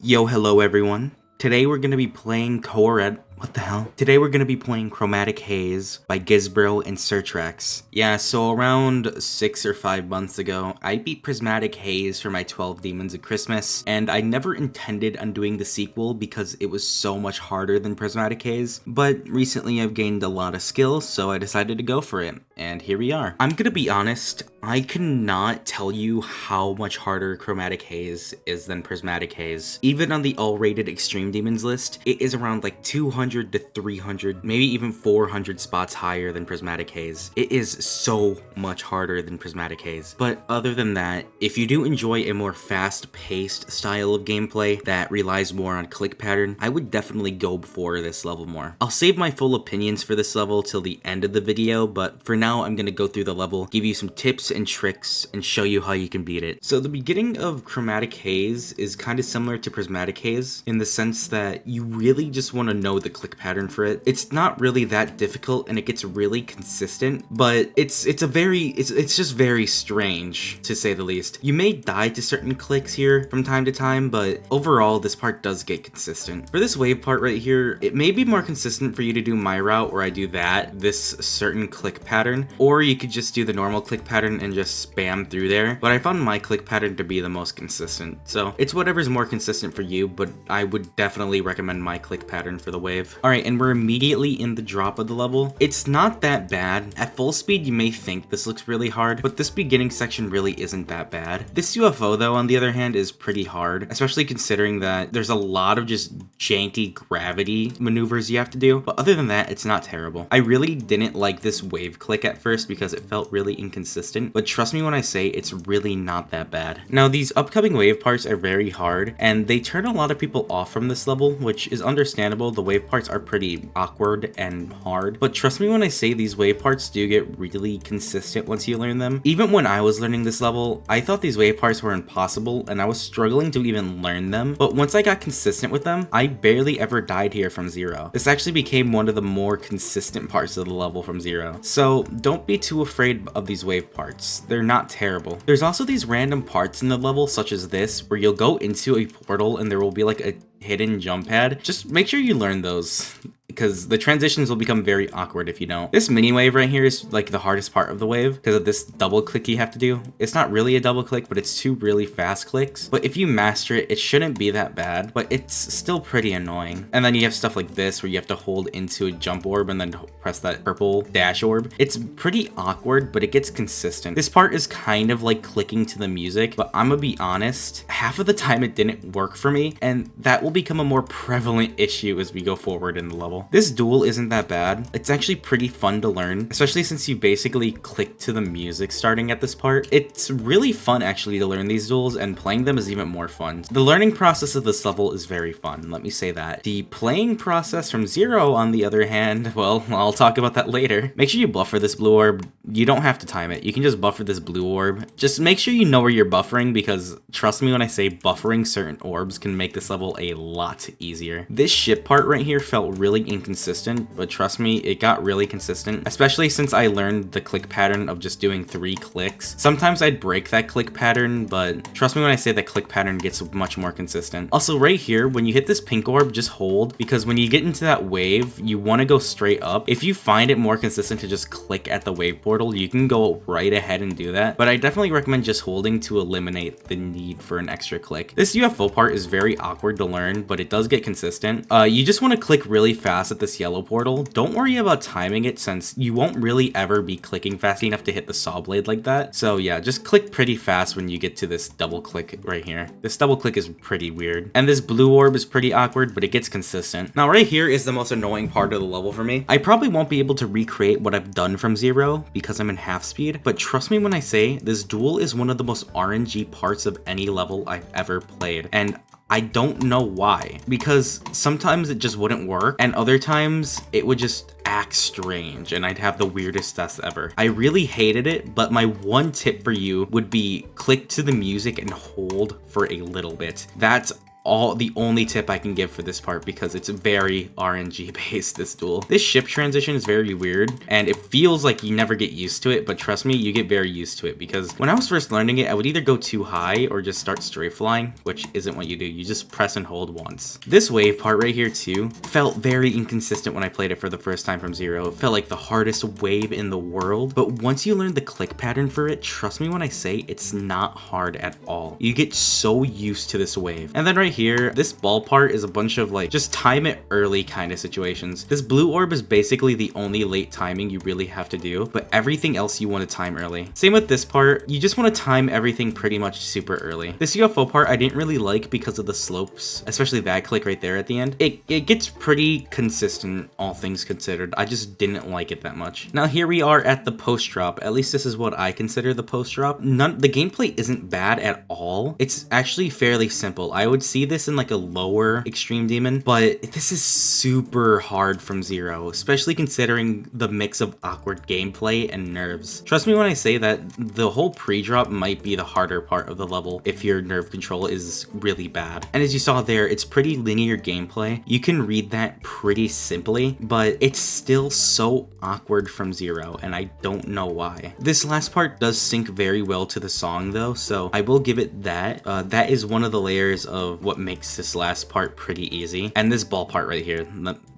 Yo, hello everyone. Today we're gonna be playing What the hell? Today we're gonna be playing Chromatic Haze by Gizbro and Cirtrax. Yeah, so around 6 or 5 months ago, I beat Prismatic Haze for my 12 Demons of Christmas, and I never intended on doing the sequel because it was so much harder than Prismatic Haze, but recently I've gained a lot of skills, so I decided to go for it, and here we are. I'm gonna be honest, I cannot tell you how much harder Chromatic Haze is than Prismatic Haze. Even on the all-rated Extreme Demons list, it is around like 200 to 300, maybe even 400 spots higher than Prismatic Haze. It is so much harder than Prismatic Haze. But other than that, if you do enjoy a more fast-paced style of gameplay that relies more on click pattern, I would definitely go for this level more. I'll save my full opinions for this level till the end of the video, but for now I'm gonna go through the level, give you some tips and tricks, and show you how you can beat it. So the beginning of Chromatic Haze is kind of similar to Prismatic Haze in the sense that you really just want to know the click pattern for it. It's not really that difficult and it gets really consistent, but it's just very strange to say the least. You may die to certain clicks here from time to time, but overall this part does get consistent. For this wave part right here, it may be more consistent for you to do my route where I do this certain click pattern, or you could just do the normal click pattern and just spam through there, but I found my click pattern to be the most consistent. So it's whatever's more consistent for you, but I would definitely recommend my click pattern for the wave. Alright, and we're immediately in the drop of the level. It's not that bad. At full speed, you may think this looks really hard, but this beginning section really isn't that bad. This UFO, though, on the other hand, is pretty hard, especially considering that there's a lot of just janky gravity maneuvers you have to do, but other than that, it's not terrible. I really didn't like this wave click at first because it felt really inconsistent, but trust me when I say it's really not that bad. Now, these upcoming wave parts are very hard, and they turn a lot of people off from this level, which is understandable. The wave parts are pretty awkward and hard, but trust me when I say these wave parts do get really consistent once you learn them. Even when I was learning this level, I thought these wave parts were impossible and I was struggling to even learn them, but once I got consistent with them, I barely ever died here from zero. This actually became one of the more consistent parts of the level from zero. So don't be too afraid of these wave parts. They're not terrible. There's also these random parts in the level, such as this, where you'll go into a portal and there will be like a hidden jump pad. Just make sure you learn those, because the transitions will become very awkward if you don't. This mini wave right here is like the hardest part of the wave because of this double click you have to do. It's not really a double click, but it's two really fast clicks. But if you master it, it shouldn't be that bad, but it's still pretty annoying. And then you have stuff like this where you have to hold into a jump orb and then press that purple dash orb. It's pretty awkward, but it gets consistent. This part is kind of like clicking to the music, but I'm gonna be honest, half of the time it didn't work for me, and that will become a more prevalent issue as we go forward in the level. This duel isn't that bad. It's actually pretty fun to learn, especially since you basically click to the music starting at this part. It's really fun actually to learn these duels, and playing them is even more fun. The learning process of this level is very fun, let me say that. The playing process from zero, on the other hand, well, I'll talk about that later. Make sure you buffer this blue orb. You don't have to time it. You can just buffer this blue orb. Just make sure you know where you're buffering, because trust me when I say buffering certain orbs can make this level a lot easier. This ship part right here felt really inconsistent, but trust me, it got really consistent, especially since I learned the click pattern of just doing 3 clicks. Sometimes I'd break that click pattern, but trust me when I say that click pattern gets much more consistent. Also right here, when you hit this pink orb, just hold, because when you get into that wave, you want to go straight up. If you find it more consistent to just click at the wave portal, you can go right ahead and do that, but I definitely recommend just holding to eliminate the need for an extra click. This UFO part is very awkward to learn, but it does get consistent. You just want to click really fast at this yellow portal. Don't worry about timing it, since you won't really ever be clicking fast enough to hit the saw blade like that. So yeah, just click pretty fast when you get to this double click right here. This double click is pretty weird. And this blue orb is pretty awkward, but it gets consistent. Now right here is the most annoying part of the level for me. I probably won't be able to recreate what I've done from zero because I'm in half speed, but trust me when I say this duel is one of the most RNG parts of any level I've ever played. And I don't know why, because sometimes it just wouldn't work, and other times it would just act strange, and I'd have the weirdest deaths ever. I really hated it, but my one tip for you would be click to the music and hold for a little bit. That's the only tip I can give for this part because it's very RNG based, this duel. This ship transition is very weird and it feels like you never get used to it, but trust me, you get very used to it because when I was first learning it, I would either go too high or just start strafe flying, which isn't what you do. You just press and hold once. This wave part right here too felt very inconsistent when I played it for the first time from zero. It felt like the hardest wave in the world, but once you learn the click pattern for it, trust me when I say it's not hard at all. You get so used to this wave. And then right here, this ball part is a bunch of like just time it early kind of situations. This blue orb is basically the only late timing you really have to do, but everything else you want to time early. Same with this part, you just want to time everything pretty much super early. This UFO part I didn't really like because of the slopes, especially that click right there at the end. It gets pretty consistent, all things considered. I just didn't like it that much. Now here we are at the post drop. At least this is what I consider the post drop. The gameplay isn't bad at all. It's actually fairly simple. I would see this in like a lower extreme demon, but this is super hard from zero, especially considering the mix of awkward gameplay and nerves. Trust me when I say that the whole pre-drop might be the harder part of the level if your nerve control is really bad. And as you saw there, it's pretty linear gameplay. You can read that pretty simply, but it's still so awkward from zero, and I don't know why. This last part does sync very well to the song though, so I will give it that. That is one of the layers of what makes this last part pretty easy. And this ball part right here,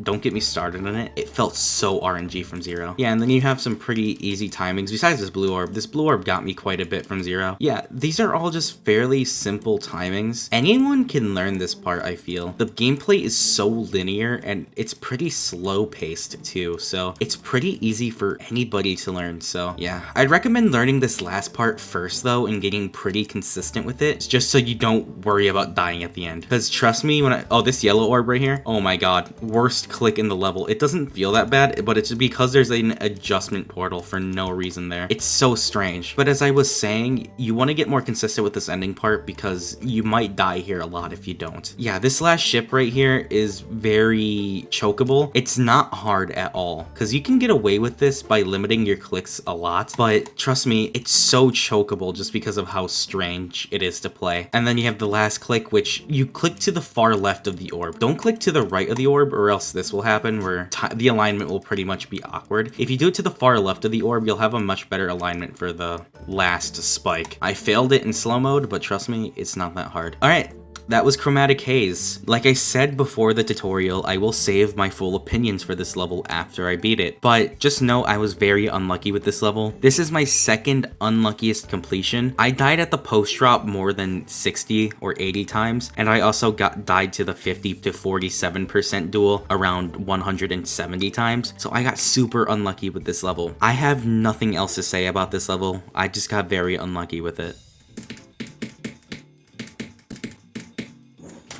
don't get me started on it. It felt so RNG from zero. Yeah, and then you have some pretty easy timings besides this blue orb. This blue orb got me quite a bit from zero. Yeah, these are all just fairly simple timings. Anyone can learn this part, I feel. The gameplay is so linear and it's pretty slow paced too, so it's pretty easy for anybody to learn. So yeah, I'd recommend learning this last part first though and getting pretty consistent with it, just so you don't worry about dying at the end. Because trust me, when oh, this yellow orb right here, oh my god, worst click in the level. It doesn't feel that bad, but it's because there's an adjustment portal for no reason there. It's so strange. But as I was saying, you want to get more consistent with this ending part because you might die here a lot if you don't. Yeah, this last ship right here is very chokeable. It's not hard at all because you can get away with this by limiting your clicks a lot, but trust me, it's so chokeable just because of how strange it is to play. And then you have the last click, which you click to the far left of the orb. Don't click to the right of the orb or else this will happen where the alignment will pretty much be awkward. If you do it to the far left of the orb, you'll have a much better alignment for the last spike. I failed it in slow mode, but trust me, it's not that hard. All right. That was Chromatic Haze. Like I said before the tutorial, I will save my full opinions for this level after I beat it, but just know I was very unlucky with this level. This is my second unluckiest completion. I died at the post drop more than 60 or 80 times, and I also died to the 50 to 47% duel around 170 times, so I got super unlucky with this level. I have nothing else to say about this level. I just got very unlucky with it.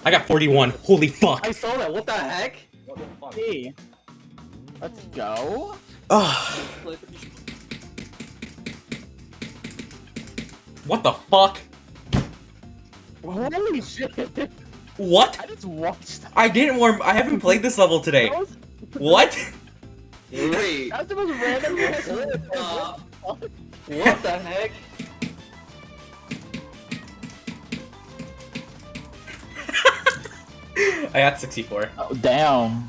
I got 41. Holy fuck. I saw that. What the heck? What the fuck? Hey. Let's go. Ugh. What the fuck? Holy shit. What? I just watched that. I didn't warm. I haven't played this level today. What? Wait. That's the most random What the heck? I got 64. Oh, damn.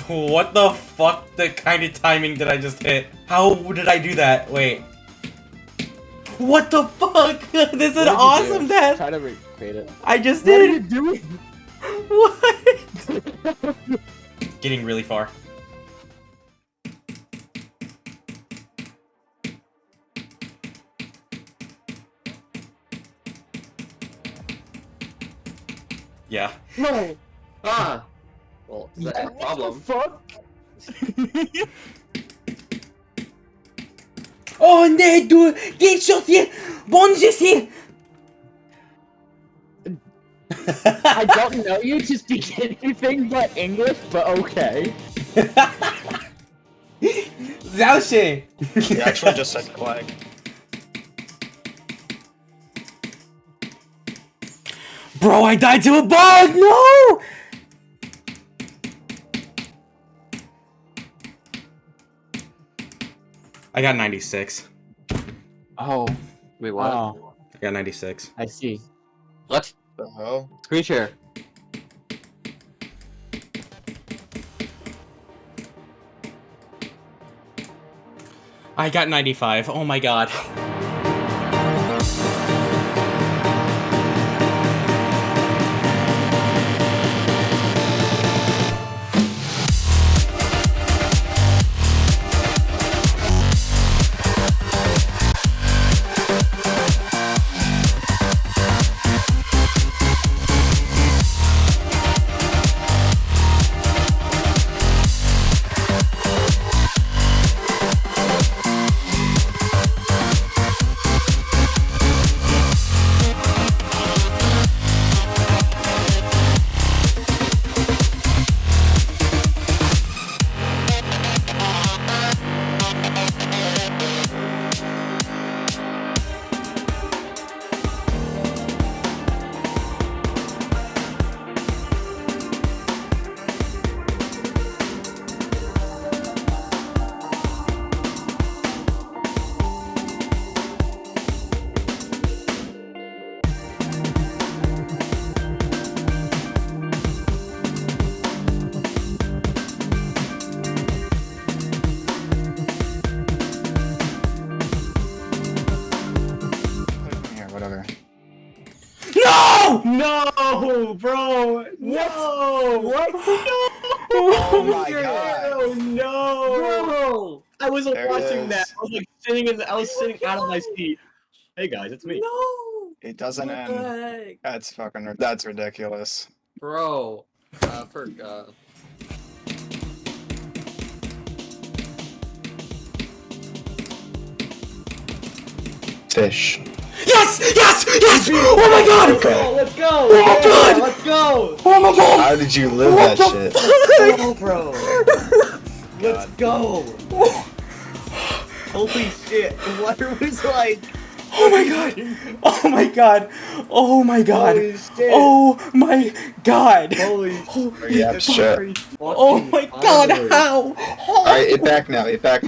What the fuck? The kind of timing did I just hit? How did I do that? Wait. What the fuck? This is an awesome death. Try to recreate it. I just What are did. you doing? What? Getting really far. Yeah. No. Ah. Well, is that a problem? Fuck. Oh nee, du! Geh schon hier! Bonjes hier! I don't know you to speak anything but English, but okay. Sehr schön! He actually just said quack. Bro, I died to a bug! No! I got 96. Oh. Wait, what? Oh. I got 96. I see. What? The hell? Screen share. I got 95. Oh my god. Here, whatever. No! No, bro. No. What? Oh my god. No. Bro. I was There it watching is. that. I was like sitting in. I was sitting out of my seat. Hey guys, it's me. No. It doesn't What end. the heck? That's fucking. That's ridiculous. Bro. Fish. Yes! Yes! Yes! Oh my god! Okay. Let's go. Oh my god! Let's go. Oh my god! How did you live that shit? Let's go, bro. Let's go. Holy shit. The water was like. Oh my god! Oh my god! Oh my god! Holy shit. Oh my god! Holy Yeah, shit. Oh my god, how? Alright, it back now. It back.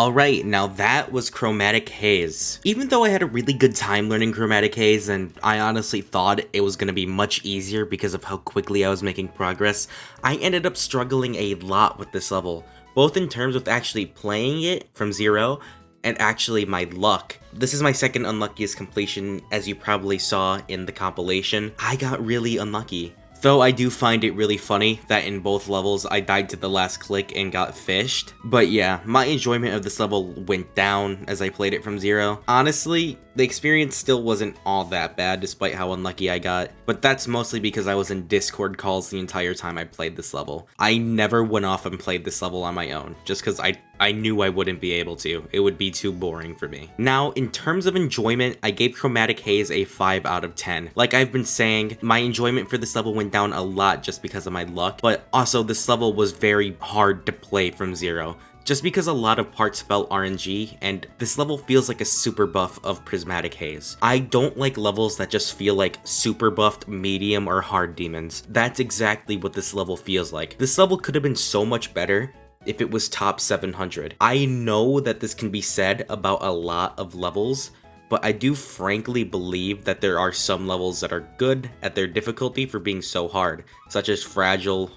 Alright, now that was Chromatic Haze. Even though I had a really good time learning Chromatic Haze, and I honestly thought it was gonna be much easier because of how quickly I was making progress, I ended up struggling a lot with this level, both in terms of actually playing it from zero, and actually my luck. This is my second unluckiest completion, as you probably saw in the compilation. I got really unlucky. Though I do find it really funny that in both levels I died to the last click and got fished. But yeah, my enjoyment of this level went down as I played it from zero. Honestly, the experience still wasn't all that bad despite how unlucky I got, but that's mostly because I was in Discord calls the entire time I played this level. I never went off and played this level on my own, just because I knew I wouldn't be able to. It would be too boring for me. Now, in terms of enjoyment, I gave Chromatic Haze a 5 out of 10. Like I've been saying, my enjoyment for this level went down a lot just because of my luck, but also this level was very hard to play from zero, just because a lot of parts felt RNG, and this level feels like a super buff of Prismatic Haze. I don't like levels that just feel like super buffed medium or hard demons. That's exactly what this level feels like. This level could have been so much better if it was top 700. I know that this can be said about a lot of levels, but I do frankly believe that there are some levels that are good at their difficulty for being so hard, such as Fragile,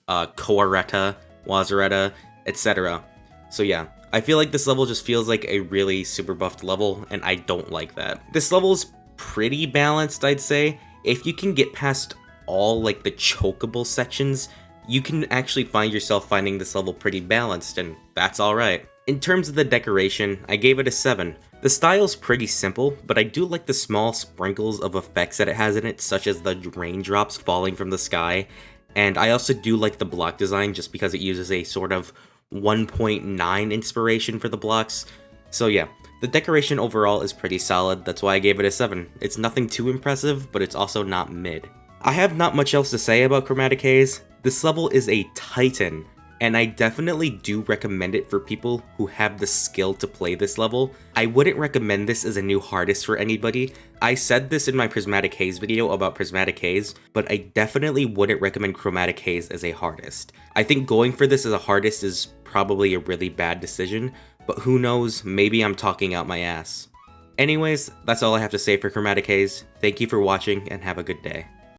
Coaretta, Wazaretta, etc. So yeah, I feel like this level just feels like a really super buffed level, and I don't like that. This level is pretty balanced, I'd say. If you can get past all like the chokeable sections, you can actually find yourself finding this level pretty balanced, and that's alright. In terms of the decoration, I gave it a 7. The style's pretty simple, but I do like the small sprinkles of effects that it has in it, such as the raindrops falling from the sky, and I also do like the block design just because it uses a sort of 1.9 inspiration for the blocks. So yeah, the decoration overall is pretty solid, that's why I gave it a 7. It's nothing too impressive, but it's also not mid. I have not much else to say about Chromatic Haze. This level is a titan, and I definitely do recommend it for people who have the skill to play this level. I wouldn't recommend this as a new hardest for anybody. I said this in my Prismatic Haze video about Prismatic Haze, but I definitely wouldn't recommend Chromatic Haze as a hardest. I think going for this as a hardest is probably a really bad decision, but who knows, maybe I'm talking out my ass. Anyways, that's all I have to say for Chromatic Haze. Thank you for watching and have a good day.